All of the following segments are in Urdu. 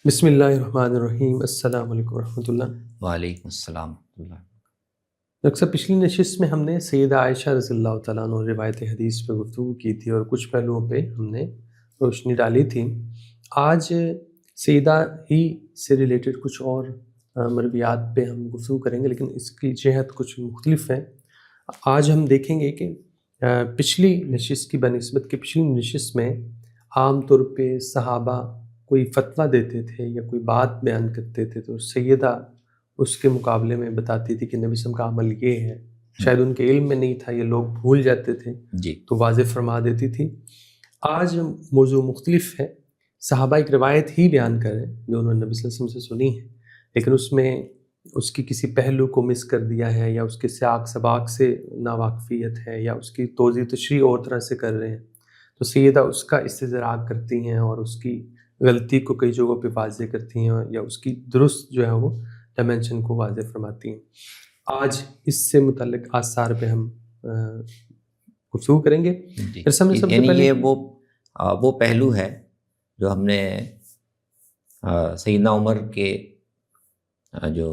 بسم اللہ الرحمن الرحیم۔ السلام علیکم ورحمۃ اللہ۔ وعلیکم السلام ورحمۃ اللہ۔ ڈاکٹر صاحب، پچھلی نشست میں ہم نے سیدہ عائشہ رضی اللہ تعالیٰ عنہ روایت حدیث پہ گفتگو کی تھی اور کچھ پہلوؤں پہ ہم نے روشنی ڈالی تھی۔ آج سیدہ ہی سے ریلیٹڈ کچھ اور مرویات پہ ہم گفتگو کریں گے، لیکن اس کی جہت کچھ مختلف ہے۔ آج ہم دیکھیں گے کہ پچھلی نشست کی بنسبت کہ پچھلی نشست میں عام طور پہ صحابہ کوئی فتویٰ دیتے تھے یا کوئی بات بیان کرتے تھے تو سیدہ اس کے مقابلے میں بتاتی تھی کہ نبی صلی اللہ علیہ وسلم کا عمل یہ ہے، شاید ان کے علم میں نہیں تھا، یہ لوگ بھول جاتے تھے جی تو واضح فرما دیتی تھی۔ آج موضوع مختلف ہے، صحابہ ایک روایت ہی بیان کر رہے ہیں جو انہوں نے نبی صلی اللہ علیہ وسلم سے سنی ہے، لیکن اس میں اس کی کسی پہلو کو مس کر دیا ہے یا اس کے سیاق سباق سے ناواقفیت ہے یا اس کی توضیح تشریح اور طرح سے کر رہے ہیں، تو سیدہ اس کا استدراک کرتی ہیں اور اس کی غلطی کو کئی جگہوں پہ واضح کرتی ہیں یا اس کی درست جو ہے وہ ڈائمنشن کو واضح فرماتی ہیں۔ آج اس سے متعلق آثار پہ ہم گفتگو کریں گے۔ جی یعنی یہ وہ پہلو ہے جو ہم نے سیدنا عمر کے جو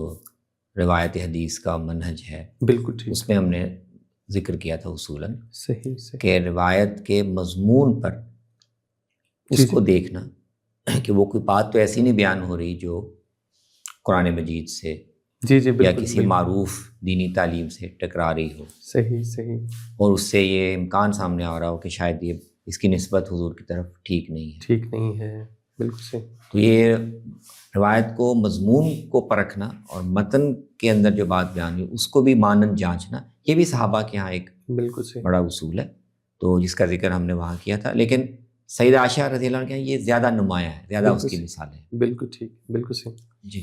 روایت حدیث کا منہج ہے بالکل ٹھیک، اس میں ہم نے ذکر کیا تھا اصولاً صحیح کہ روایت کے مضمون پر اس کو دیکھنا کہ وہ کوئی بات تو ایسی نہیں بیان ہو رہی جو قرآن مجید سے جی یا کسی معروف دینی تعلیم سے ٹکرا رہی ہو، صحیح اور اس سے یہ امکان سامنے آ رہا ہو کہ شاید یہ اس کی نسبت حضور کی طرف ٹھیک نہیں ہے۔ بالکل صحیح۔ تو یہ روایت کو مضمون کو پرکھنا اور متن کے اندر جو بات بیان ہوئی اس کو بھی مانند جانچنا، یہ بھی صحابہ کے ہاں ایک بالکل صحیح بڑا اصول ہے، تو جس کا ذکر ہم نے وہاں کیا تھا۔ لیکن سیدہ عائشہ رضی اللہ عنہ کے یہ زیادہ نمایاں ہے، زیادہ اس کی مثالیں ہیں۔ بالکل ٹھیک، بالکل صحیح جی۔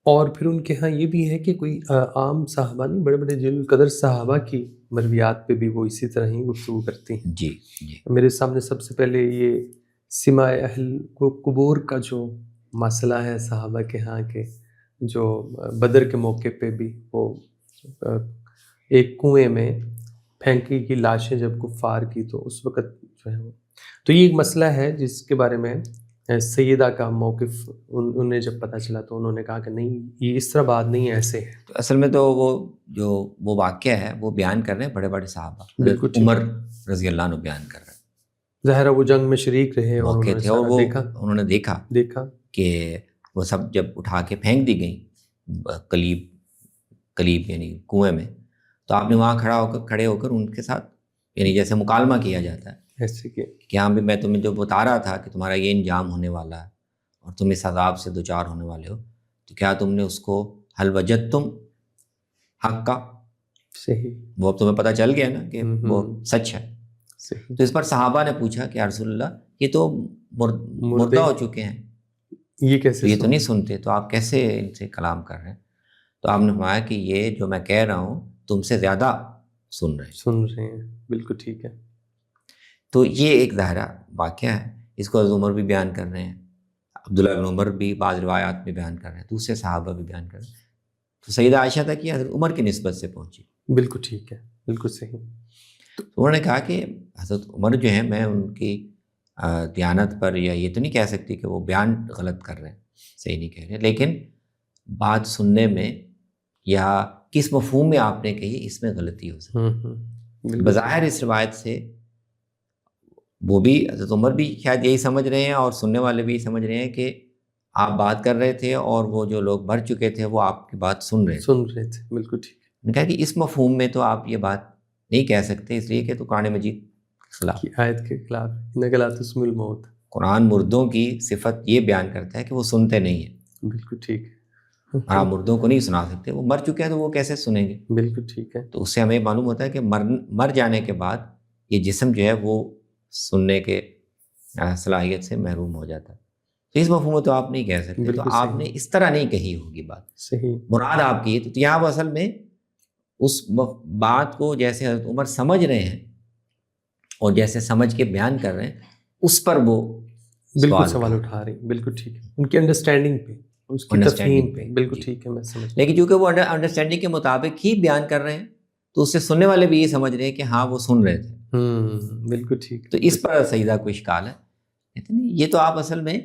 اور پھر ان کے ہاں یہ بھی ہے کہ کوئی عام صحابہ نہیں، بڑے بڑے جلیل القدر صحابہ کی مرویات پہ بھی وہ اسی طرح ہی گفتگو کرتی ہیں۔ جی میرے سامنے سب سے پہلے یہ سماع اہل کو قبور کا جو مسئلہ ہے صحابہ کے ہاں کے، جو بدر کے موقع پہ بھی وہ ایک کنویں میں پھینکی کی لاشیں جب کفار کی تو اس وقت جو ہے وہ، تو یہ ایک مسئلہ ہے جس کے بارے میں سیدہ کا موقف انہیں جب پتہ چلا تو انہوں نے کہا کہ نہیں، یہ اس طرح بات نہیں ہے، ایسے ہے۔ تو اصل میں تو وہ واقعہ ہے وہ بیان کر رہے ہیں بڑے بڑے صحابہ، بالکل عمر رضی اللہ عنہ بیان کر رہے ہیں، ظاہر ہے وہ جنگ میں شریک رہے اور موقع تھے، اور وہ انہوں نے دیکھا کہ وہ سب جب اٹھا کے پھینک دی گئیں قلیب یعنی کنویں میں، تو آپ نے وہاں کھڑے ہو کر ان کے ساتھ یعنی جیسے مکالمہ کیا جاتا ہے ایسے کہ ہاں بھی میں تمہیں جو بتا رہا تھا کہ تمہارا یہ انجام ہونے والا ہے اور تم اس عذاب سے دوچار ہونے والے ہو، تو کیا تم نے اس کو حل وجدتم حق کا، صحیح، وہ اب تمہیں پتہ چل گیا نا کہ وہ سچ ہے۔ صحیح۔ تو اس پر صحابہ نے پوچھا کہ یا رسول اللہ یہ تو مردہ ہو چکے ہیں، یہ کیسے، یہ تو نہیں سنتے، تو آپ کیسے ان سے کلام کر رہے ہیں؟ تو آپ نے فرمایا کہ یہ جو میں کہہ رہا ہوں تم سے زیادہ سن رہے ہیں۔ بالکل ٹھیک ہے۔ تو یہ ایک ظاہرہ واقعہ ہے، اس کو حضرت عمر بھی بیان کر رہے ہیں، عبداللہ بن عمر بھی بعض روایات میں بیان کر رہے ہیں، دوسرے صحابہ بھی بیان کر رہے ہیں، تو سیدہ عائشہ تک یہ حضرت عمر کی نسبت سے پہنچی۔ بالکل ٹھیک ہے، بالکل صحیح۔ تو انہوں نے کہا کہ حضرت عمر جو ہیں، میں ان کی دیانت پر یا یہ تو نہیں کہہ سکتی کہ وہ بیان غلط کر رہے ہیں، صحیح نہیں کہہ رہے، لیکن بات سننے میں یا کس مفہوم میں آپ نے کہی اس میں غلطی ہو سکتی۔ بظاہر اس روایت سے وہ بھی حضرت عمر بھی شاید یہی سمجھ رہے ہیں اور سننے والے بھی سمجھ رہے ہیں کہ آپ بات کر رہے تھے اور وہ جو لوگ مر چکے تھے وہ آپ کی بات سن رہے تھے۔ بالکل ٹھیک ہے۔ نے کہا کہ اس مفہوم میں تو آپ یہ بات نہیں کہہ سکتے، اس لیے کہ تو قرآن مجید خلاف کی آیت کے خلاف، انک لا تسمع الموت۔ قرآن مردوں کی صفت یہ بیان کرتا ہے کہ وہ سنتے نہیں ہیں۔ بالکل ٹھیک ہے۔ آپ مردوں کو نہیں سنا سکتے، وہ مر چکے ہیں تو وہ کیسے سنیں گے؟ بالکل ٹھیک ہے۔ تو اس سے ہمیں معلوم ہوتا ہے کہ مر جانے کے بعد یہ جسم جو ہے وہ سننے کے صلاحیت سے محروم ہو جاتا ہے، تو اس مفہوم میں تو آپ نہیں کہہ سکتے، تو آپ نے اس طرح نہیں کہی ہوگی بات، صحیح مراد آپ کی۔ تو یہاں وہ اصل میں اس بات کو جیسے حضرت عمر سمجھ رہے ہیں اور جیسے سمجھ کے بیان کر رہے ہیں، اس پر وہ بالکل سوال اٹھا رہے ہیں۔ بالکل ٹھیک ہے، ان کی انڈرسٹینڈنگ پہ، اس کی تفہیم پہ۔ بالکل ٹھیک ہے، میں سمجھ۔ لیکن چونکہ وہ انڈرسٹینڈنگ کے مطابق ہی بیان کر رہے ہیں تو اس سے سننے والے بھی یہ سمجھ رہے ہیں کہ ہاں وہ سن رہے تھے۔ بالکل ٹھیک۔ تو اس پر سیدہ کو اشکال ہے، یہ تو آپ اصل میں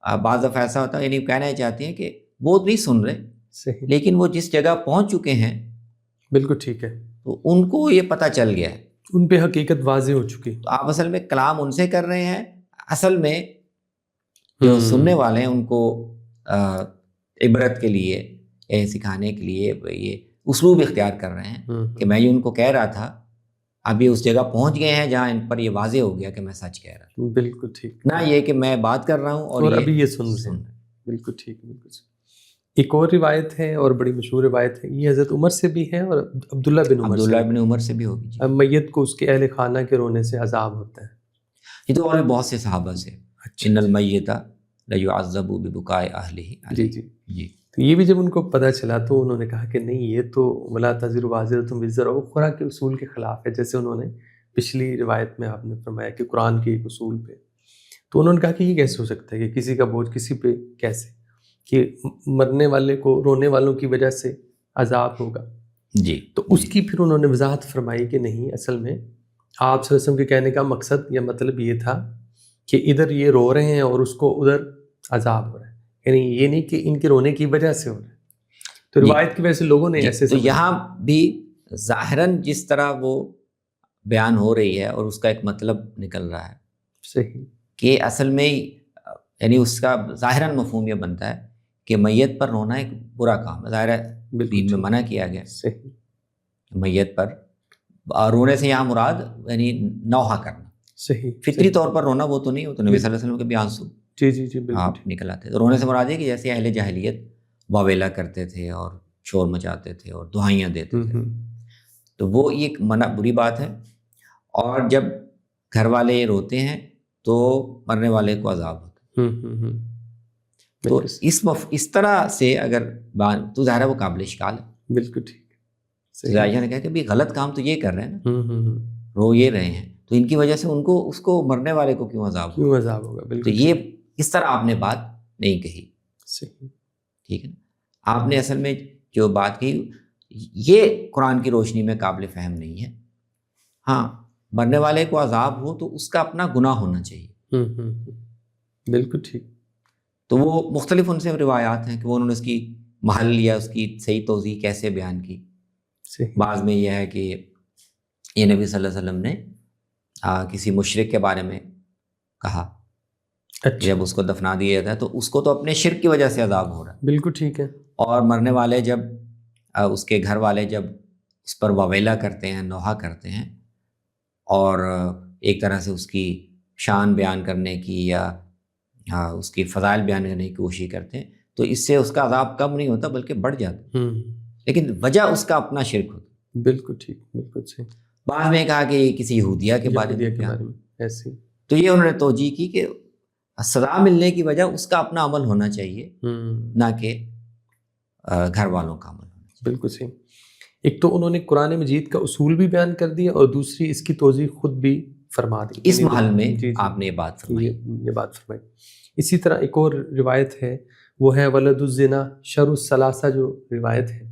بعض دفعہ ایسا ہوتا ہے، یعنی کہنا یہ چاہتی ہیں کہ وہ نہیں سن رہے صحیح، لیکن وہ جس جگہ پہنچ چکے ہیں بالکل ٹھیک ہے، تو ان کو یہ پتہ چل گیا ہے، ان پہ حقیقت واضح ہو چکی. تو آپ اصل میں کلام ان سے کر رہے ہیں، اصل میں جو سننے والے ہیں ان کو عبرت کے لیے، سکھانے کے لیے یہ اسلوب اختیار کر رہے ہیں کہ میں یہ ان کو کہہ رہا تھا، اب یہ اس جگہ پہنچ گئے ہیں جہاں ان پر یہ واضح ہو گیا کہ میں سچ کہہ رہا ہوں، بالکل ٹھیک، نہ یہ کہ میں بات کر رہا ہوں اور ابھی یہ سن رہے ہیں. بالکل ٹھیک، بالکل صحیح. ایک اور روایت ہے اور بڑی مشہور روایت ہے، یہ حضرت عمر سے بھی ہے اور عبداللہ بن عمر عبداللہ بن عمر سے بھی ہوگی. اب میت کو اس کے اہل خانہ کے رونے سے عذاب ہوتا ہے. یہ تو اور بھی بہت سے صحابہ سے، ان المیت لیعذب ببکاء اہلہ. جی جی جی. تو یہ بھی جب ان کو پتہ چلا تو انہوں نے کہا کہ نہیں، یہ تو ولا تزر وازرۃ وزر اخری کے اصول کے خلاف ہے، جیسے انہوں نے پچھلی روایت میں آپ نے فرمایا کہ قرآن کے ایک اصول پہ. تو انہوں نے کہا کہ یہ کیسے ہو سکتا ہے کہ کسی کا بوجھ کسی پہ کیسے، کہ مرنے والے کو رونے والوں کی وجہ سے عذاب ہوگا. جی. تو اس کی پھر انہوں نے وضاحت فرمائی کہ نہیں، اصل میں آپ صلی اللہ علیہ وسلم کے کہنے کا مقصد یا مطلب یہ تھا کہ ادھر یہ رو رہے ہیں اور اس کو ادھر عذاب ہو رہا ہے، یعنی یہ نہیں کہ ان کے رونے کی وجہ سے ہو رہا ہے. تو روایت کی وجہ سے لوگوں نے ایسے تو یہاں بھی ظاہراً جس طرح وہ بیان ہو رہی ہے اور اس کا ایک مطلب نکل رہا ہے صحیح، کہ اصل میں یعنی اس کا ظاہراً مفہوم یہ بنتا ہے کہ میت پر رونا ایک برا کام ہے، ظاہر ہے دین میں منع کیا گیا. صحیح، میت پر رونے سے یہاں مراد یعنی نوحہ کرنا. صحیح، فطری طور پر رونا وہ تو نہیں، وہ تو نبی صلی اللہ علیہ وسلم کے بھی آنسو جی جی جی بالکل آپ نکل آتے. تو رونے سے مراد ہے کہ جیسے اہل جاہلیت واویلا کرتے تھے اور شور مچاتے تھے اور دعائیاں دیتے تھے، تو وہ ایک منع بری بات ہے. اور جب گھر والے روتے ہیں تو مرنے والے کو عذاب ہوتا ہے. تو اس طرح سے اگر تو ظاہر ہے وہ قابل اشکال ہے. بالکل ٹھیک. عائشہ نے کہا کہ بھی غلط کام تو یہ کر رہے ہیں نا، رو یہ رہے ہیں، تو ان کی وجہ سے اس کو مرنے والے کو کیوں عذاب ہوگا. تو یہ اس طرح آپ نے بات نہیں کہی. صحیح، ٹھیک ہے نا. آپ نے اصل میں جو بات کہی یہ قرآن کی روشنی میں قابل فہم نہیں ہے. ہاں، مرنے والے کو عذاب ہو تو اس کا اپنا گناہ ہونا چاہیے. بالکل ٹھیک. تو وہ مختلف ان سے روایات ہیں کہ وہ انہوں نے اس کی محل یا اس کی صحیح توضیح کیسے بیان کی. بعض میں یہ ہے کہ یہ نبی صلی اللہ علیہ وسلم نے کسی مشرک کے بارے میں کہا، جب اس کو دفنا دیا جاتا ہے تو اس کو تو اپنے شرک کی وجہ سے عذاب ہو رہا ہے. بالکل ٹھیک ہے. اور مرنے والے جب اس کے گھر والے جب اس پر واویلا کرتے ہیں، نوحہ کرتے ہیں اور ایک طرح سے اس کی شان بیان کرنے کی یا اس کی فضائل بیان کرنے کی کوشش کرتے ہیں، تو اس سے اس کا عذاب کم نہیں ہوتا بلکہ بڑھ جاتا. لیکن وجہ اس کا اپنا شرک ہوتا. بالکل ٹھیک، بالکل صحیح. بعض میں کہا کہ کسی یہودیہ کے بارے میں ایسی، تو یہ انہوں نے توجیہ کی کہ سزا ملنے کی وجہ اس کا اپنا عمل ہونا چاہیے، نہ کہ گھر والوں کا عمل ہونا چاہیے. بالکل صحیح. ایک تو انہوں نے قرآن مجید کا اصول بھی بیان کر دیا اور دوسری اس کی توضیح خود بھی فرما دی. اس محل میں آپ نے یہ بات فرمائی. اسی طرح ایک اور روایت ہے، وہ ہے ولد الزنا شر الثلاثہ، جو روایت ہے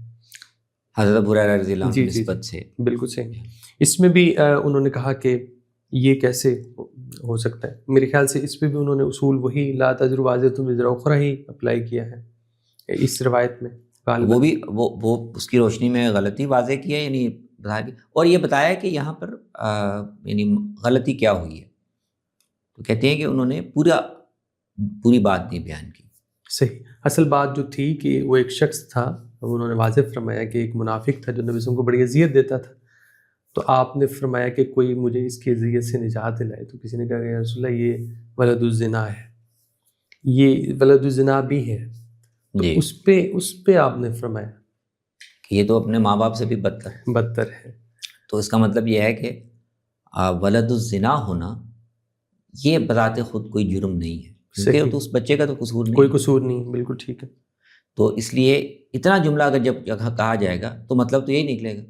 حضرت ابو ہریرہ رضی اللہ عنہ نسبت سے. بالکل صحیح. اس میں بھی انہوں نے کہا کہ یہ کیسے ہو سکتا ہے. میرے خیال سے اس پہ بھی انہوں نے اصول وہی لا تزر وازرۃ وزر اخری ہی اپلائی کیا ہے اس روایت میں. وہ بھی وہ اس کی روشنی میں غلطی واضح کی ہے، یعنی اور یہ بتایا کہ یہاں پر یعنی غلطی کیا ہوئی ہے. تو کہتے ہیں کہ انہوں نے پوری بات نہیں بیان کی. صحیح. اصل بات جو تھی کہ وہ ایک شخص تھا، انہوں نے واضح فرمایا کہ ایک منافق تھا جو نبی صلی اللہ علیہ وسلم کو بڑی اذیت دیتا تھا. تو آپ نے فرمایا کہ کوئی مجھے اس کی اذیت سے نجات دلائے. تو کسی نے کہا کہ یا رسول اللہ یہ ولد الزنا ہے، یہ ولد الزنا بھی ہے. تو اس پہ آپ نے فرمایا کہ یہ تو اپنے ماں باپ سے بھی بدتر ہے. تو اس کا مطلب یہ ہے کہ ولد الزنا ہونا یہ بذات خود کوئی جرم نہیں ہے، کیونکہ تو اس بچے کا تو قصور نہیں، کوئی قصور نہیں. بالکل ٹھیک ہے. تو اس لیے اتنا جملہ اگر جب کہا جائے گا تو مطلب تو یہی نکلے گا.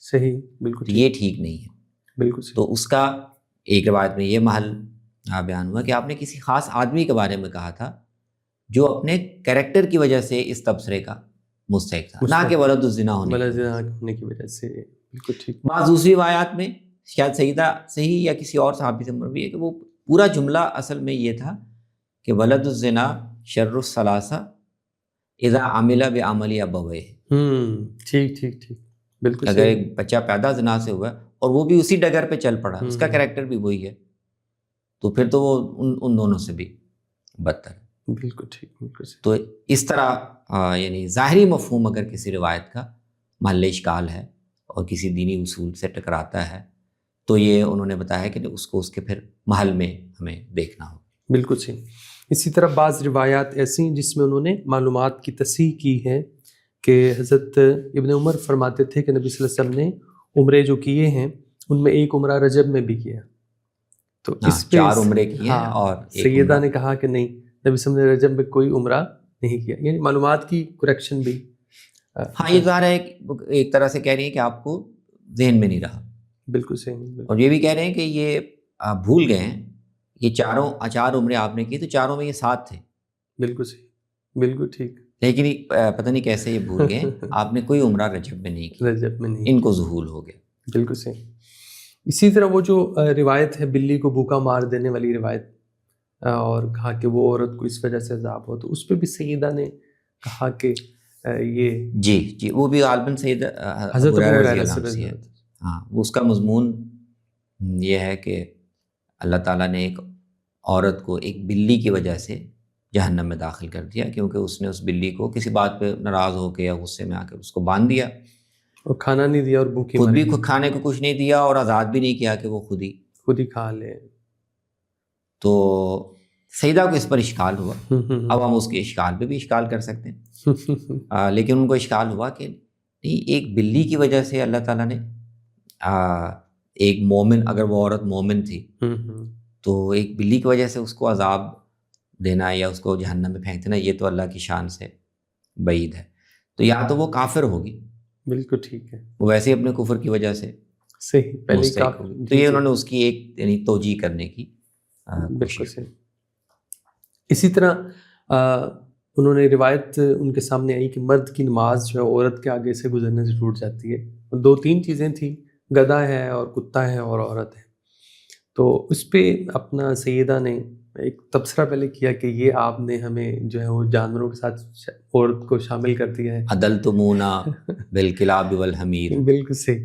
صحیح. بالکل یہ ٹھیک نہیں ہے. بالکل صحیح. تو اس کا ایک روایت میں یہ محل بیان ہوا کہ آپ نے کسی خاص آدمی کے بارے میں کہا تھا جو اپنے کریکٹر کی وجہ سے اس تبصرے کا مستحق تھا، نہ کہ ولد الزنا ہونے کی وجہ سے. بالکل ٹھیک. بعض دوسری روایات میں شاید سیدہ صحیح یا کسی اور صحابی سے مروی ہے کہ وہ پورا جملہ اصل میں یہ تھا کہ ولد الزنا شر الثلاثہ اذا عمل بعمل ابویہ، ٹھیک ٹھیک ٹھیک، بالکل اگر صحیح، ایک بچہ پیدا زنا سے ہوا اور وہ بھی اسی ڈگر پہ چل پڑا، اس کا کریکٹر بھی وہی ہے، تو پھر تو وہ ان دونوں سے بھی بدتر ہے۔ بالکل ٹھیک، بالکل صحیح۔ تو اس طرح یعنی ظاہری مفہوم اگر کسی روایت کا محل اشکال ہے اور کسی دینی اصول سے ٹکراتا ہے تو یہ انہوں نے بتایا کہ اس کو اس کے پھر محل میں ہمیں دیکھنا ہو۔ بالکل صحیح۔ اسی طرح بعض روایات ایسی ہیں جس میں انہوں نے معلومات کی تصحیح کی ہے کہ حضرت ابن عمر فرماتے تھے کہ نبی صلی اللہ علیہ وسلم نے عمرے جو کیے ہیں ان میں ایک عمرہ رجب میں بھی کیا، تو اس پہ 4 عمرے کیے ہیں اور ایک سیدہ عمرہ، نے کہا کہ نہیں، نبی صلی اللہ علیہ وسلم نے رجب میں کوئی عمرہ نہیں کیا، یعنی معلومات کی کریکشن بھی۔ ہاں یہ ظاہر ہے ایک طرح سے کہہ رہی ہیں کہ آپ کو ذہن میں نہیں رہا، بالکل صحیح، اور یہ بھی کہہ رہے ہیں کہ یہ آپ بھول گئے ہیں، یہ 4 عمرے آپ نے کی تو 4 میں یہ 7 تھے، بالکل صحیح، بالکل ٹھیک، لیکن پتہ نہیں کیسے یہ بھول گئے، آپ نے کوئی عمرہ رجب میں نہیں کی، رجب میں نہیں، ان کو ذہول ہو گیا۔ بالکل صحیح۔ اسی طرح وہ جو روایت ہے بلی کو بھوکا مار دینے والی روایت، اور کہا کہ وہ عورت کو اس وجہ سے عذاب ہو، تو اس پہ بھی سیدہ نے کہا کہ یہ جی وہ بھی غالباً سید حضرت ابو ابو ہریرہ ہریرہ رضی اللہ عنہ سے ہے۔ ہاں وہ اس کا مضمون یہ ہے کہ اللہ تعالیٰ نے ایک عورت کو ایک بلی کی وجہ سے جہنم میں داخل کر دیا، کیونکہ اس نے اس بلی کو کسی بات پہ ناراض ہو کے یا غصے میں آ کے اس کو باندھ دیا، اور کھانا نہیں دیا اور بھوکی خود ماری، بھی کھانے کو کچھ نہیں دیا اور آزاد بھی نہیں کیا کہ وہ خود ہی کھا لے۔ تو سیدہ کو اس پر اشکال ہوا، اب ہم اس کے اشکال پہ بھی اشکال کر سکتے ہیں، لیکن ان کو اشکال ہوا کہ نہیں، ایک بلی کی وجہ سے اللہ تعالیٰ نے ایک مومن، اگر وہ عورت مومن تھی تو ایک بلی کی وجہ سے اس کو عذاب دینا یا اس کو جہنم میں پھینک دینا، یہ تو اللہ کی شان سے بعید ہے۔ تو یا تو وہ کافر ہوگی، بالکل ٹھیک ہے، وہ ویسے اپنے کفر کی وجہ سے صحیح، پہلے مستحق ہوگی، تو یہ انہوں نے اس کی ایک یعنی توجیہ کرنے کی بالکل صحیح۔ اسی طرح انہوں نے روایت ان کے سامنے آئی کہ مرد کی نماز جو ہے عورت کے آگے سے گزرنے سے ٹوٹ جاتی ہے، 2-3 چیزیں تھیں، گدھا ہے اور کتا ہے اور عورت ہے، تو اس پہ اپنا سیدہ نے ایک تبصرہ پہلے کیا کہ یہ آپ نے ہمیں جو ہے وہ جانوروں کے ساتھ عورت کو شامل کر دیا ہے، عدلتمونا بالکلاب والحمیر، بالکل صحیح۔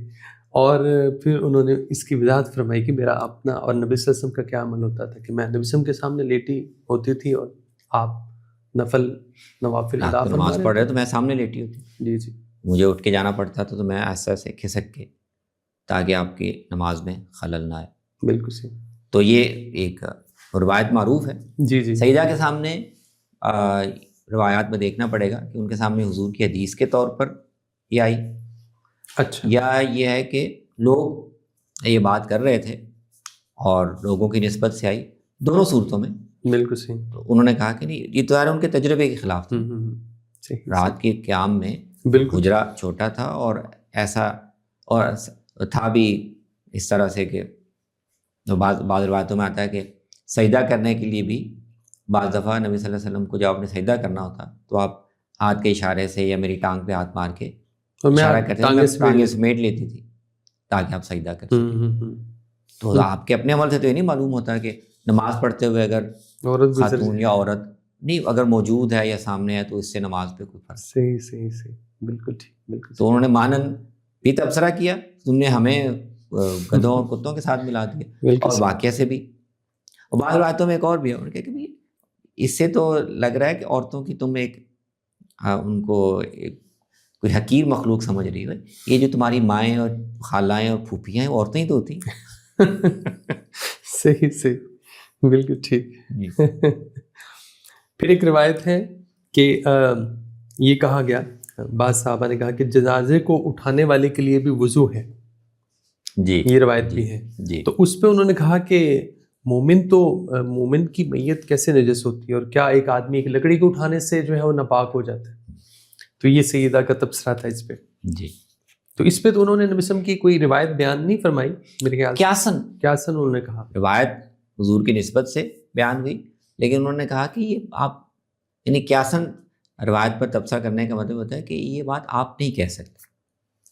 اور پھر انہوں نے اس کی وضاحت فرمائی کہ میرا اپنا اور نبی صلی اللہ علیہ وسلم کا کیا عمل ہوتا تھا کہ میں نبی صلی اللہ علیہ وسلم کے سامنے لیٹی ہوتی تھی اور آپ نوافل ادا نماز فرما پڑھ رہے رہے تو میں سامنے لیٹی ہوتی، تھے۔ جی مجھے اٹھ کے جانا پڑتا تھا تو میں ایسا سے کھسک کے تاکہ آپ کی نماز میں خلل نہ آئے، بالکل صحیح، تو یہ ایک روایت معروف ہے۔ جی سیدہ کے سامنے روایات میں دیکھنا پڑے گا کہ ان کے سامنے حضور کی حدیث کے طور پر یہ آئی، اچھا، یا یہ ہے کہ لوگ یہ بات کر رہے تھے اور لوگوں کی نسبت سے آئی، دونوں صورتوں میں بالکل صحیح، تو انہوں نے کہا کہ نہیں، یہ تو یار ان کے تجربے کے خلاف تھا، صحیح، رات کے قیام میں بالکل حجرہ چھوٹا تھا اور ایسا اور تھا بھی اس طرح سے کہ بعض روایتوں میں آتا ہے کہ سجدہ کرنے کے لیے بھی بعض دفعہ نبی صلی اللہ علیہ وسلم کو جب آپ نے سجدہ کرنا ہوتا تو آپ ہاتھ کے اشارے سے یا میری ٹانگ پہ ہاتھ مار کے اشارہ کرتے تھے، میں ٹانگیں سمیٹ لیتی تھی تاکہ آپ سجدہ کر سکیں۔ تو آپ کے اپنے عمل سے تو یہ نہیں معلوم ہوتا کہ نماز پڑھتے ہوئے اگر خاتون یا عورت نہیں اگر موجود ہے یا سامنے ہے تو اس سے نماز پہ کوئی فرق، صحیح، بالکل ٹھیک، بالکل۔ تو انہوں نے مانن بھی تبصرہ کیا، تم نے ہمیں گدھوں اور کتوں کے ساتھ ملا دیا، اور واقعہ سے بھی، اور بعض روایتوں میں ایک اور بھی ہے، انہوں نے کہا کہ اس سے تو لگ رہا ہے کہ عورتوں کی تم ایک ان کو کوئی حقیر مخلوق سمجھ رہی ہو، یہ جو تمہاری مائیں اور خالائیں اور پھوپھیاں ہیں وہ عورتیں ہی تو ہوتی ہیں۔ صحیح، بالکل ٹھیک۔ پھر ایک روایت ہے کہ یہ کہا گیا، بعض صحابہ نے کہا کہ جنازے کو اٹھانے والے کے لیے بھی وضو ہے، یہ روایت بھی ہے، تو اس پہ انہوں نے کہا کہ مومن کی میت کیسے نجس ہوتی ہے، اور کیا ایک آدمی ایک لکڑی کو اٹھانے سے جو ہے وہ ناپاک ہو جاتا ہے، تو یہ سیدہ کا تبصرہ تھا اس پہ۔ تو اس پہ تو انہوں نے نبی صلی اللہ علیہ وسلم کی کوئی روایت بیان نہیں فرمائی میرے خیال سے، قیاساً انہوں نے کہا، روایت حضور کی نسبت سے بیان ہوئی، لیکن انہوں نے کہا کہ یہ آپ یعنی قیاساً روایت پر تبصرہ کرنے کا مطلب ہوتا ہے کہ یہ بات آپ نہیں کہہ سکتے۔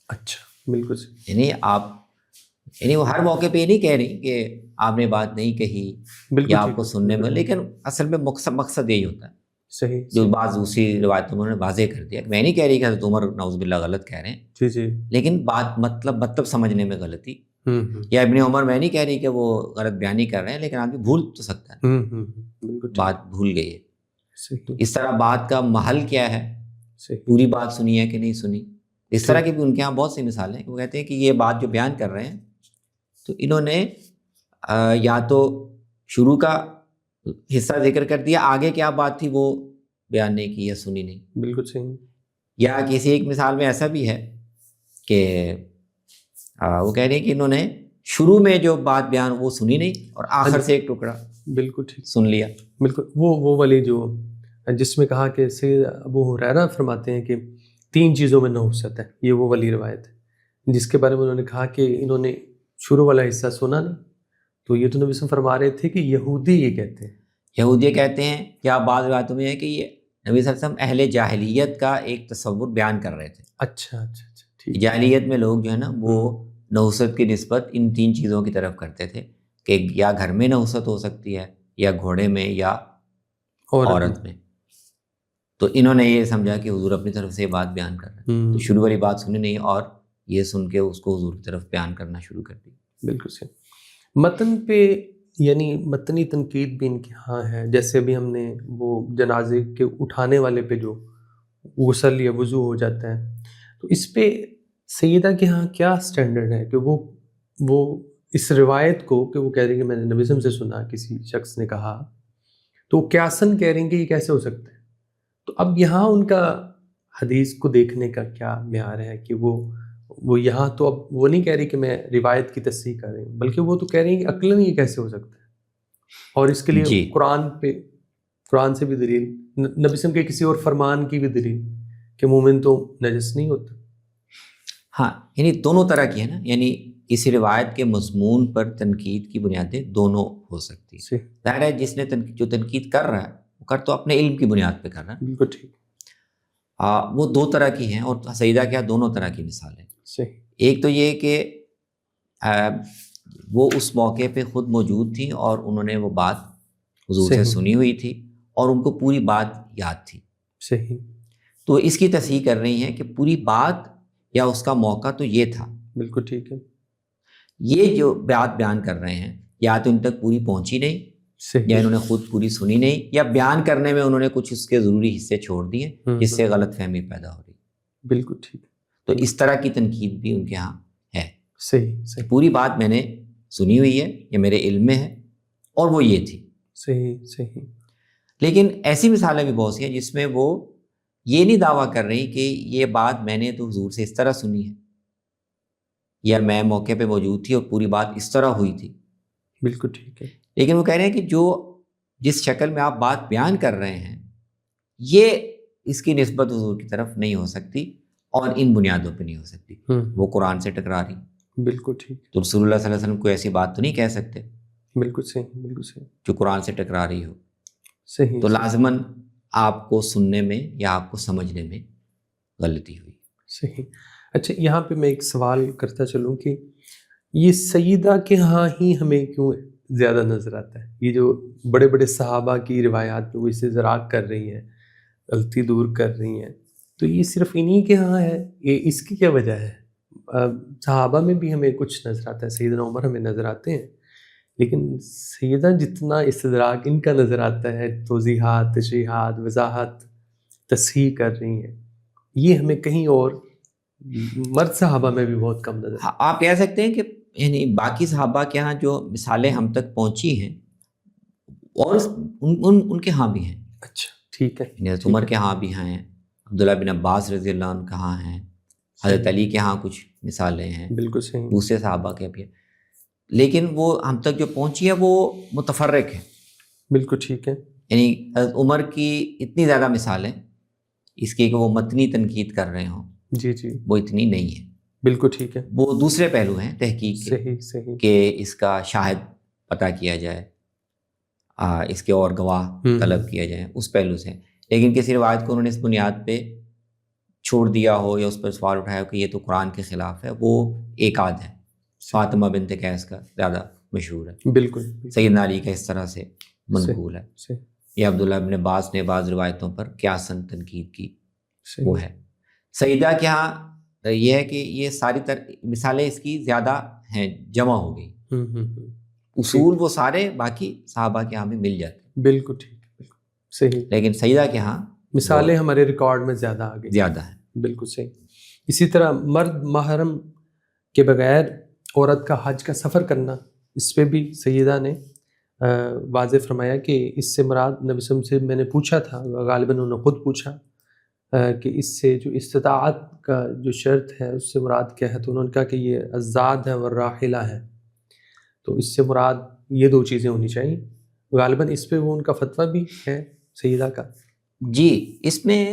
اچھا، بالکل، یعنی وہ ہر موقع پہ یہ نہیں کہہ رہی کہ آپ نے بات نہیں کہی بالکل یا ٹھیک آپ کو ہے، سننے میں، بالکل لیکن اصل میں مقصد یہی ہوتا ہے صحیح جو صحیح، بعض دوسری روایتوں میں انہوں نے واضح کر دیا کہ میں نہیں کہہ رہی کہ حضرت عمر نعوذ باللہ غلط کہہ رہے ہیں، جی جی، لیکن بات مطلب سمجھنے میں غلطی، ہوں، یا ابن عمر میں نہیں کہہ رہی کہ وہ غلط بیانی کر رہے ہیں، لیکن آدمی بھول تو سکتا ہے، بالکل ٹھیک، بات بھول گئی ہے. صحیح اس طرح بات کا محل کیا ہے، صحیح، پوری بات سنی ہے کہ نہیں سنی. اس طرح ٹھیک، کی بھی ان کے یہاں بہت سی مثالیں ہیں کہ وہ کہتے ہیں کہ یہ بات جو بیان کر رہے ہیں تو انہوں نے یا تو شروع کا حصہ ذکر کر دیا، آگے کیا بات تھی وہ بیان نہیں کی یا سنی نہیں. بالکل صحیح، یا کسی ایک مثال میں ایسا بھی ہے کہ وہ کہہ رہے ہیں کہ انہوں نے شروع میں جو بات بیان وہ سنی نہیں اور ہاں آخر جی، سے ایک ٹکڑا بالکل ٹھیک، سن لیا. بالکل وہ والی جو جس میں کہا کہ سید ابو ہریرہ فرماتے ہیں کہ 3 چیزوں میں نحوست ہے، یہ وہ والی روایت ہے جس کے بارے میں انہوں نے کہا کہ انہوں نے شروع والا حصہ سنا نہیں، تو یہ تو نبی صلی اللہ علیہ وسلم فرما رہے تھے کہ یہودی یہ کہتے ہیں. یہودیہ کہتے ہیں، یا بعض روایتوں میں ہے کہ یہ نبی صلی اللہ علیہ وسلم اہل جاہلیت کا ایک تصور بیان کر رہے تھے. اچھا اچھا اچھا، ٹھیک، جاہلیت میں لوگ جو ہے نا وہ نحوست کی نسبت ان 3 چیزوں کی طرف کرتے تھے کہ یا گھر میں نحوست ہو سکتی ہے یا گھوڑے میں یا عورت میں. تو انہوں نے یہ سمجھا کہ حضور اپنی طرف سے یہ بات بیان کر رہے ہیں، تو شروع والی بات سنی نہیں اور یہ سن کے اس کو حضور کی طرف بیان کرنا شروع کر دی. بالکل صحیح. متن پہ یعنی متنی تنقید بھی ان کے ہاں ہے، جیسے ابھی ہم نے وہ جنازے کے اٹھانے والے پہ جو غسل یا وضو ہو جاتا ہے، تو اس پہ سیدہ کے ہاں کیا سٹینڈرڈ ہے کہ وہ اس روایت کو کہ وہ کہہ رہی ہیں کہ میں نے نبی صلی اللہ علیہ وسلم سے سنا، کسی شخص نے کہا، تو وہ قیاساً کہہ رہی ہیں کہ یہ کیسے ہو سکتا ہے. تو اب یہاں ان کا حدیث کو دیکھنے کا کیا معیار ہے کہ وہ یہاں تو اب وہ نہیں کہہ رہی کہ میں روایت کی تصحیح کر رہی ہوں، بلکہ وہ تو کہہ رہی ہیں کہ عقلاً یہ کیسے ہو سکتا ہے، اور اس کے لیے جی قرآن سے بھی دلیل، نبی صلی اللہ علیہ وسلم کے کسی اور فرمان کی بھی دلیل کہ مومن تو نجس نہیں ہوتا. ہاں، یعنی دونوں طرح کی ہے نا، یعنی کسی روایت کے مضمون پر تنقید کی بنیادیں دونوں ہو سکتی ہیں. صحیح، ظاہر ہے جس نے جو تنقید کر رہا ہے وہ کر تو اپنے علم کی بنیاد پہ کر رہا ہے. بالکل ٹھیک، وہ 2 طرح کی ہیں، اور سیدہ کیا دونوں طرح کی مثالیں. صحیح، ایک تو یہ کہ وہ اس موقع پہ خود موجود تھیں اور انہوں نے وہ بات حضور سے صحیح، سنی ہوئی تھی اور ان کو پوری بات یاد تھی. صحیح، تو اس کی تصحیح کر رہی ہیں کہ پوری بات یا اس کا موقع تو یہ تھا. بالکل ٹھیک ہے، یہ جو بات بیان کر رہے ہیں یا تو ان تک پوری پہنچی نہیں، یا صحیح، انہوں نے خود پوری سنی نہیں، یا بیان کرنے میں انہوں نے کچھ اس کے ضروری حصے چھوڑ دیے جس سے غلط فہمی پیدا ہو رہی. بالکل ٹھیک، تو اس طرح کی تنقید بھی ان کے ہاں ہے. صحیح صحیح پوری بات میں نے سنی ہوئی ہے، یہ میرے علم میں ہے اور وہ یہ تھی. صحیح صحیح، لیکن ایسی مثالیں بھی بہت سی ہیں جس میں وہ یہ نہیں دعویٰ کر رہی کہ یہ بات میں نے تو حضور سے اس طرح سنی ہے، یا میں موقع پہ موجود تھی اور پوری بات اس طرح ہوئی تھی. بالکل ٹھیک ہے، لیکن وہ کہہ رہے ہیں کہ جس شکل میں آپ بات بیان کر رہے ہیں یہ اس کی نسبت حضور کی طرف نہیں ہو سکتی اور ان بنیادوں پہ نہیں ہو سکتی. وہ قرآن سے ٹکرا رہی. بالکل ٹھیک، تو رسول اللہ صلی اللہ علیہ وسلم کوئی ایسی بات تو نہیں کہہ سکتے بالکل صحیح، بالکل صحیح، جو قرآن سے ٹکرا رہی ہو. صحیح، تو لازماً آپ کو سننے میں یا آپ کو سمجھنے میں غلطی ہوئی. صحیح. اچھا، یہاں پہ میں ایک سوال کرتا چلوں کہ یہ سیدہ کے ہاں ہی ہمیں کیوں زیادہ نظر آتا ہے؟ یہ جو بڑے بڑے صحابہ کی روایات پہ وہ اسے زراعت کر رہی ہیں، غلطی دور کر رہی ہیں، تو یہ صرف انہی کے ہاں ہے؟ یہ اس کی کیا وجہ ہے؟ صحابہ میں بھی ہمیں کچھ نظر آتا ہے، سیدنا عمر ہمیں نظر آتے ہیں، لیکن سیدہ جتنا استدراک ان کا نظر آتا ہے، توضیحات، تشریحات، وضاحت، تصحیح کر رہی ہیں، یہ ہمیں کہیں اور مرد صحابہ میں بھی بہت کم نظر. آپ کہہ سکتے ہیں کہ یعنی باقی صحابہ کے ہاں جو مثالیں ہم تک پہنچی ہیں اور ان کے ہاں بھی ہیں. اچھا ٹھیک ہے، یعنی حضرت عمر کے ہاں بھی ہیں، عبداللہ بن عباس رضی اللہ عنہ کے ہاں ہیں، حضرت علی کے ہاں کچھ مثالیں ہیں، بالکل صحیح، دوسرے صحابہ کے بھی ہیں، لیکن وہ ہم تک جو پہنچی ہے وہ متفرق ہے. بالکل ٹھیک ہے، یعنی حضرت عمر کی اتنی زیادہ مثالیں اس کی کہ وہ متنی تنقید کر رہے ہوں جی جی، وہ اتنی نہیں ہے. بالکل ٹھیک ہے، وہ دوسرے پہلو ہیں تحقیق کے صحیح صحیح، کہ اس کا شاہد پتہ کیا جائے، اس کے اور گواہ طلب کیا جائے، اس پہلو سے. لیکن کسی روایت کو انہوں نے اس بنیاد پہ چھوڑ دیا ہو یا اس پر سوال اٹھایا ہو کہ یہ تو قرآن کے خلاف ہے، وہ ایک آدھ ہے. فاطمہ بنت قیس کا زیادہ مشہور ہے، بالکل سیدنا علی کا اس طرح سے منقول ہے، صحیح یا عبداللہ ابن عباس نے بعض روایتوں پر قیاساً تنقید کی، صحیح وہ ہے۔ سیدہ کے ہاں یہ ہے کہ یہ ساری مثالیں اس کی زیادہ ہیں، جمع ہو گئی، اصول وہ سارے باقی صحابہ کے ہاں بھی مل جاتے ہیں، بالکل ٹھیک، بالکل صحیح، لیکن سیدہ کے ہاں مثالیں ہمارے ریکارڈ میں زیادہ آ گئی، زیادہ ہیں۔ بالکل صحیح۔ اسی طرح مرد محرم کے بغیر عورت کا حج کا سفر کرنا، اس پہ بھی سیدہ نے واضح فرمایا کہ اس سے مراد نبی صلی اللہ علیہ وسلم سے میں نے پوچھا تھا، غالباً انہوں نے خود پوچھا کہ اس سے جو استطاعت کا جو شرط ہے اس سے مراد کیا ہے، تو انہوں نے کہا کہ یہ الزاد ہے والراحلہ ہے، تو اس سے مراد یہ دو چیزیں ہونی چاہیے۔ غالباً اس پہ وہ ان کا فتویٰ بھی ہے سیدہ کا۔ جی، اس میں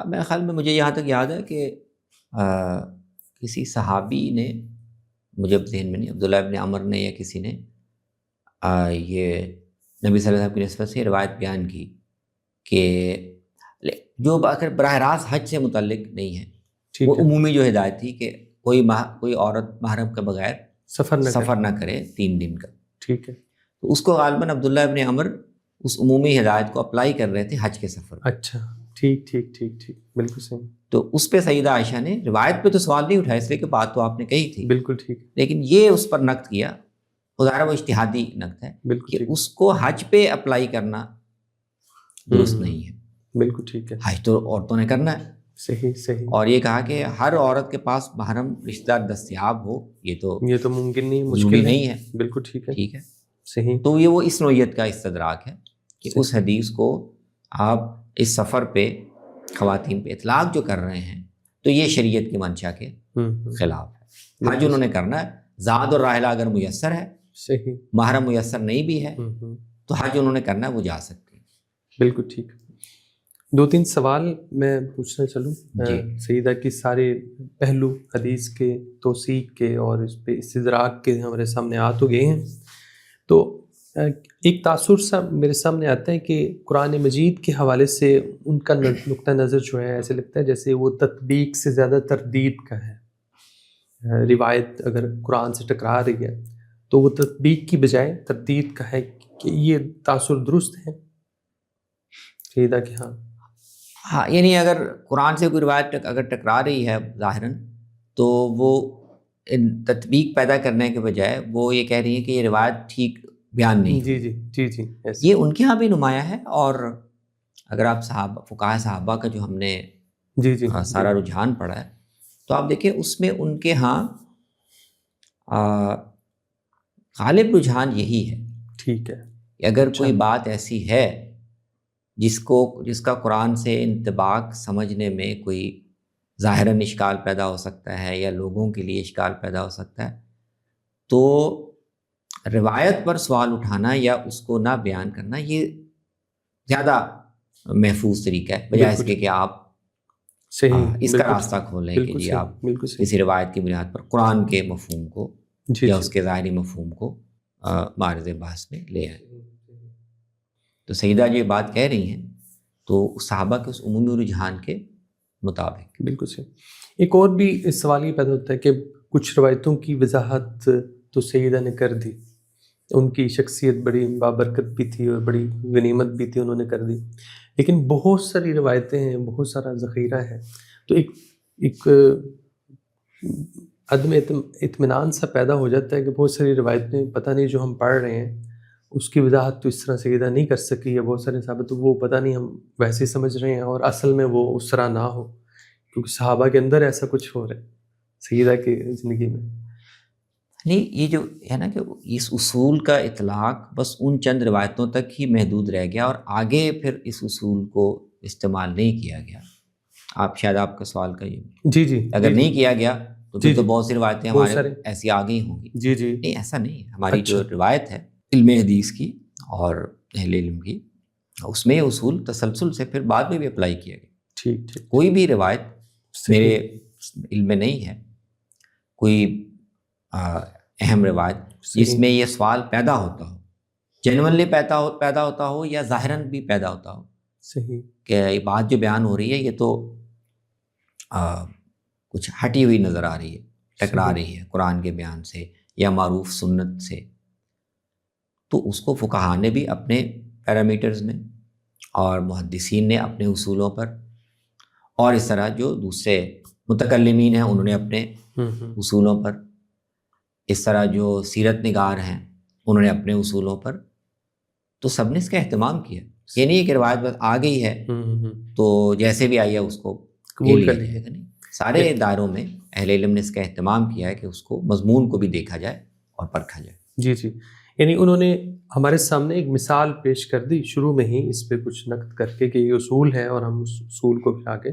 میرے خیال میں مجھے یہاں تک یاد ہے کہ کسی صحابی نے، مجھے اب ذہن میں نہیں، عبداللہ ابن عمر نے یا کسی نے یہ نبی صلی اللہ علیہ وسلم کی نسبت سے روایت بیان کی کہ جو اگر براہ راست حج سے متعلق نہیں ہے، وہ عمومی جو ہدایت تھی کہ کوئی عورت محرم کے بغیر سفر نہ کرے 3 دن کا، ٹھیک ہے، تو اس کو غالباً عبداللہ ابن عمر اس عمومی ہدایت کو اپلائی کر رہے تھے حج کے سفر میں۔ اچھا، ٹھیک ٹھیک ٹھیک ٹھیک، بالکل صحیح، تو اس پہ سیدہ عائشہ نے روایت پہ تو سوال نہیں اٹھایا، اس لیے کہ بات تو آپ نے کہی تھی، بالکل ٹھیک، لیکن یہ اس پر نقد کیا، خدا وہ اجتہادی نقد ہے بالکل کہ اس کو حج پہ اپلائی کرنا درست نہیں ہے، بالکل ٹھیک ہے، حج تو عورتوں نے کرنا ہے، صحیح صحیح، اور یہ کہا کہ ہر عورت کے پاس محرم رشتہ دار دستیاب ہو، یہ تو ممکن نہیں، ضروری مشکل نہیں ہے، بالکل ٹھیک ہے، ٹھیک ہے، صحیح، تو یہ وہ اس نوعیت کا استدراک ہے کہ اس حدیث کو آپ اس سفر پہ خواتین پہ اطلاق جو کر رہے ہیں تو یہ شریعت کی منشا کے خلاف ہے۔ حج انہوں نے کرنا ہے، زاد اور راحلہ اگر میسر ہے، صحیح، محرم میسر نہیں بھی ہے تو حج انہوں نے کرنا ہے، وہ جا سکتے ہیں۔ بالکل ٹھیک۔ 2-3 سوال میں پوچھنا چلوں سیدہ کی سارے پہلو حدیث کے توثیق کے اور اس پہ استدراک کے ہمارے سامنے آ تو گئے ہیں، تو ایک تاثر سا میرے سامنے آتا ہے کہ قرآن مجید کے حوالے سے ان کا نقطہ نظر جو ہے ایسے لگتا ہے جیسے وہ تطبیق سے زیادہ تردید کا ہے۔ روایت اگر قرآن سے ٹکرا رہی ہے تو وہ تطبیق کی بجائے تردید کا ہے، کہ یہ تاثر درست ہے سیدہ کہ ہاں، یعنی اگر قرآن سے کوئی روایت اگر ٹکرا رہی ہے ظاہراً، تو وہ تطبیق پیدا کرنے کے بجائے وہ یہ کہہ رہی ہے کہ یہ روایت ٹھیک بیان نہیں، جی یہ ان کے ہاں بھی نمایاں ہے۔ اور اگر آپ فقہاء صحابہ کا جو ہم نے سارا رجحان پڑھا ہے تو آپ دیکھیں اس میں ان کے ہاں غالب رجحان یہی ہے، ٹھیک ہے، کہ اگر کوئی بات ایسی ہے جس کا قرآن سے انطباق سمجھنے میں کوئی ظاہراً اشکال پیدا ہو سکتا ہے یا لوگوں کے لیے اشکال پیدا ہو سکتا ہے، تو روایت پر سوال اٹھانا یا اس کو نہ بیان کرنا یہ زیادہ محفوظ طریقہ ہے، بجائے اس کے کہ آپ اس کا راستہ کھولیں کہ جی آپ کسی روایت کی بنیاد پر قرآن کے مفہوم کو یا اس کے ظاہری مفہوم کو معرض بحث میں لے آئیں۔ تو سیدہ جو یہ بات کہہ رہی ہیں تو صحابہ کے اس عمومی رجحان کے مطابق بالکل صحیح۔ ایک اور بھی اس سوال یہ پیدا ہوتا ہے کہ کچھ روایتوں کی وضاحت تو سیدہ نے کر دی، ان کی شخصیت بڑی بابرکت بھی تھی اور بڑی غنیمت بھی تھی، انہوں نے کر دی، لیکن بہت ساری روایتیں ہیں، بہت سارا ذخیرہ ہے، تو ایک عدم اطمینان سا پیدا ہو جاتا ہے کہ بہت ساری روایتیں پتہ نہیں جو ہم پڑھ رہے ہیں اس کی وضاحت تو اس طرح سیدہ نہیں کر سکی، یا بہت سارے صحابہ تو وہ پتہ نہیں ہم ویسے سمجھ رہے ہیں اور اصل میں وہ اس طرح نہ ہو، کیونکہ صحابہ کے اندر ایسا کچھ ہو رہا ہے سیدہ کی زندگی میں۔ نہیں، یہ جو ہے نا کہ اس اصول کا اطلاق بس ان چند روایتوں تک ہی محدود رہ گیا اور آگے پھر اس اصول کو استعمال نہیں کیا گیا۔ شاید آپ کا سوال کا یہ اگر نہیں کیا گیا تو پھر تو بہت سی روایتیں ہمارے ایسی آ گئی ہوں گی۔ نہیں، ایسا نہیں ہے، ہماری جو روایت ہے علم حدیث کی اور اہل علم کی، اس میں یہ اصول تسلسل سے پھر بعد میں بھی اپلائی کیا گیا۔ ٹھیک، کوئی بھی روایت میرے علم میں نہیں ہے کوئی اہم روایت جس میں یہ سوال پیدا ہوتا ہو، جینوئنلی پیدا ہوتا ہو یا ظاہراً بھی پیدا ہوتا ہو، صحیح، کہ یہ بات جو بیان ہو رہی ہے یہ تو کچھ ہٹی ہوئی نظر آ رہی ہے، ٹکرا رہی ہے قرآن کے بیان سے یا معروف سنت سے، تو اس کو فقہا نے بھی اپنے پیرامیٹرز میں اور محدثین نے اپنے اصولوں پر، اور اس طرح جو دوسرے متکلمین ہیں انہوں نے اپنے اصولوں پر، اس طرح جو سیرت نگار ہیں انہوں نے اپنے اصولوں پر، تو سب نے اس کا اہتمام کیا. یہ نہیں ہے کہ روایت بس آ گئی ہے تو جیسے بھی آئی ہے اس کو قبول لیا کر جائے گا. نہیں، سارے دائروں میں اہل علم نے اس کا اہتمام کیا ہے کہ اس کو مضمون کو بھی دیکھا جائے اور پرکھا جائے. جی جی، یعنی انہوں نے ہمارے سامنے ایک مثال پیش کر دی شروع میں ہی اس پہ کچھ نقد کر کے کہ یہ اصول ہے اور ہم اس اصول کو بھی آگے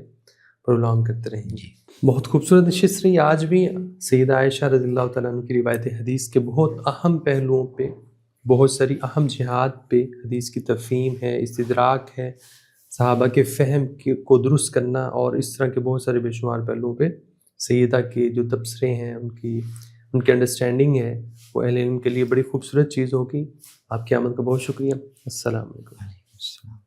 پرولونگ کرتے رہیں گے. جی، بہت خوبصورت نشست رہی. آج بھی سیدہ عائشہ رضی اللہ تعالیٰ عنہ کی روایت حدیث کے بہت اہم پہلوؤں پہ، بہت ساری اہم جہات پہ حدیث کی تفہیم ہے، استدراک ہے، صحابہ کے فہم کو درست کرنا، اور اس طرح کے بہت سارے بے شمار پہلوؤں پہ سیدہ کے جو تبصرے ہیں، ان کی انڈرسٹینڈنگ ہے، وہ اہل علم کے لیے بڑی خوبصورت چیز ہوگی. آپ کی آمد کا بہت شکریہ. السلام علیکم. وعلیکم السلام.